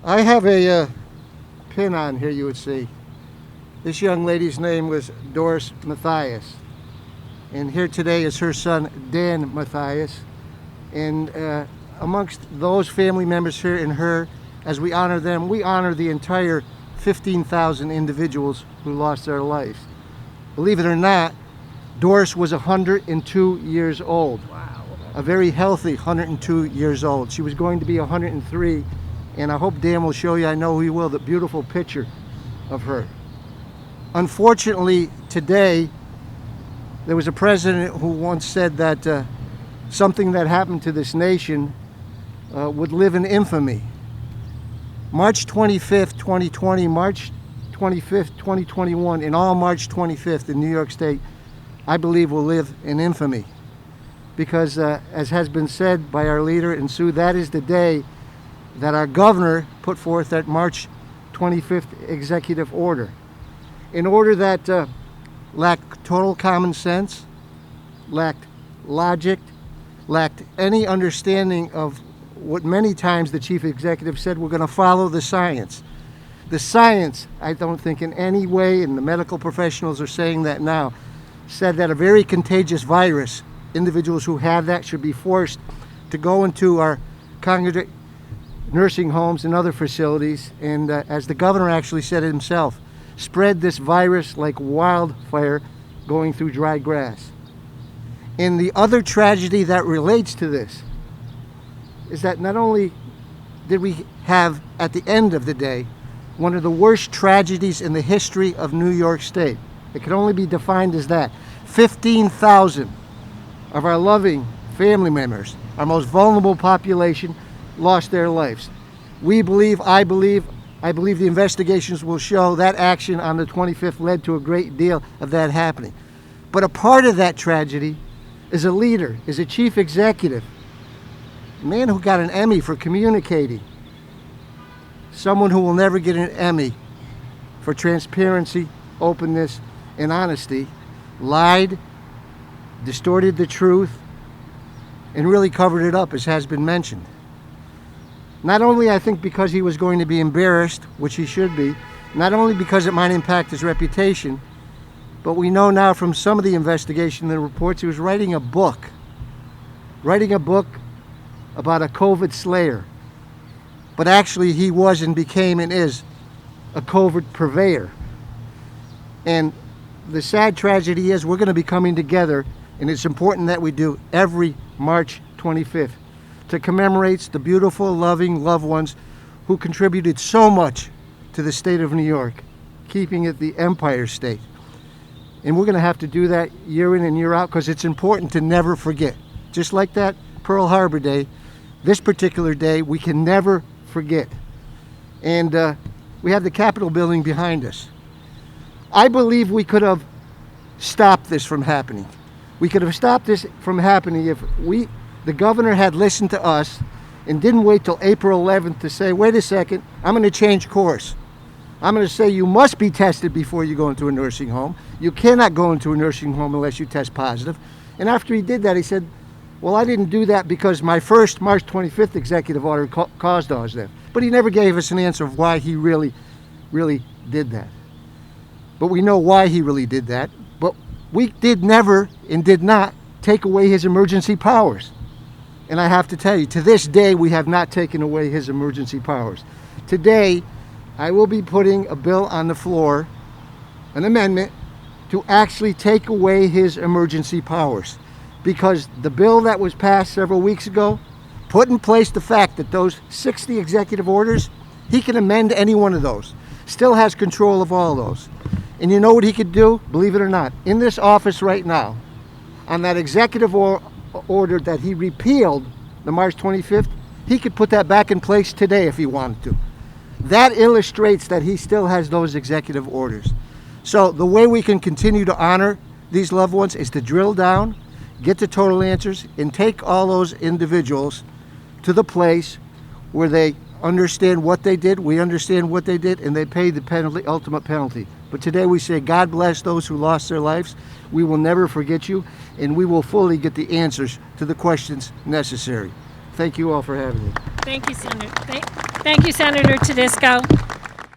I have a pin on here, you would see. This young lady's name was Doris Mathias. And here today is her son, Dan Mathias. And amongst those family members here and her, as we honor them, we honor the entire 15,000 individuals who lost their lives. Believe it or not, Doris was 102 years old. Wow. A very healthy 102 years old. She was going to be 103, and I hope Dan will show you, I know he will, the beautiful picture of her. Unfortunately, today, there was a president who once said that something that happened to this nation would live in infamy. March 25th, 2020, March 25th, 2021, and all March 25th in New York State, I believe will live in infamy. Because as has been said by our leader and Sue, that is the day that our governor put forth that March 25th executive order. An order that lacked total common sense, lacked logic, lacked any understanding of what many times the chief executive said, we're going to follow the science. The science, I don't think in any way, and the medical professionals are saying that now, said that a very contagious virus, individuals who have that should be forced to go into our congregate nursing homes and other facilities, and as the governor actually said it himself, spread this virus like wildfire going through dry grass. And the other tragedy that relates to this is that not only did we have, at the end of the day, one of the worst tragedies in the history of New York State. It can only be defined as that. 15,000 of our loving family members, our most vulnerable population, lost their lives. I believe the investigations will show that action on the 25th led to a great deal of that happening. But a part of that tragedy is a leader, is a chief executive, a man who got an Emmy for communicating, someone who will never get an Emmy for transparency, openness, and honesty, lied, distorted the truth, and really covered it up, as has been mentioned. Not only, I think, because he was going to be embarrassed, which he should be, not only because it might impact his reputation, but we know now from some of the investigation and the reports he was writing a book about a COVID slayer. But actually he was and became and is a COVID purveyor. And the sad tragedy is we're going to be coming together, and it's important that we do every March 25th to commemorate the beautiful, loving loved ones who contributed so much to the state of New York, keeping it the Empire State. And we're going to have to do that year in and year out because it's important to never forget. Just like that Pearl Harbor Day, this particular day we can never forget. And we have the Capitol building behind us. I believe we could have stopped this from happening. We could have stopped this from happening if the governor had listened to us and didn't wait till April 11th to say, wait a second, I'm going to change course. I'm going to say you must be tested before you go into a nursing home. You cannot go into a nursing home unless you test positive. And after he did that, he said, well, I didn't do that because my first March 25th executive order caused all that. But he never gave us an answer of why he really did that. But we know why he really did that. But we did never and did not take away his emergency powers. And I have to tell you, to this day, we have not taken away his emergency powers. Today, I will be putting a bill on the floor, an amendment, to actually take away his emergency powers. Because the bill that was passed several weeks ago put in place the fact that those 60 executive orders, he can amend any one of those. Still has control of all those. And you know what he could do? Believe it or not, in this office right now, on that executive order that he repealed, the March 25th, he could put that back in place today if he wanted to. That illustrates that he still has those executive orders. So the way we can continue to honor these loved ones is to drill down, get the total answers, and take all those individuals to the place where they understand what they did, we understand what they did, and they pay the penalty, ultimate penalty. But today we say, God bless those who lost their lives. We will never forget you, and we will fully get the answers to the questions necessary. Thank you all for having me. Thank you, Senator. Thank you, Senator Tedisco.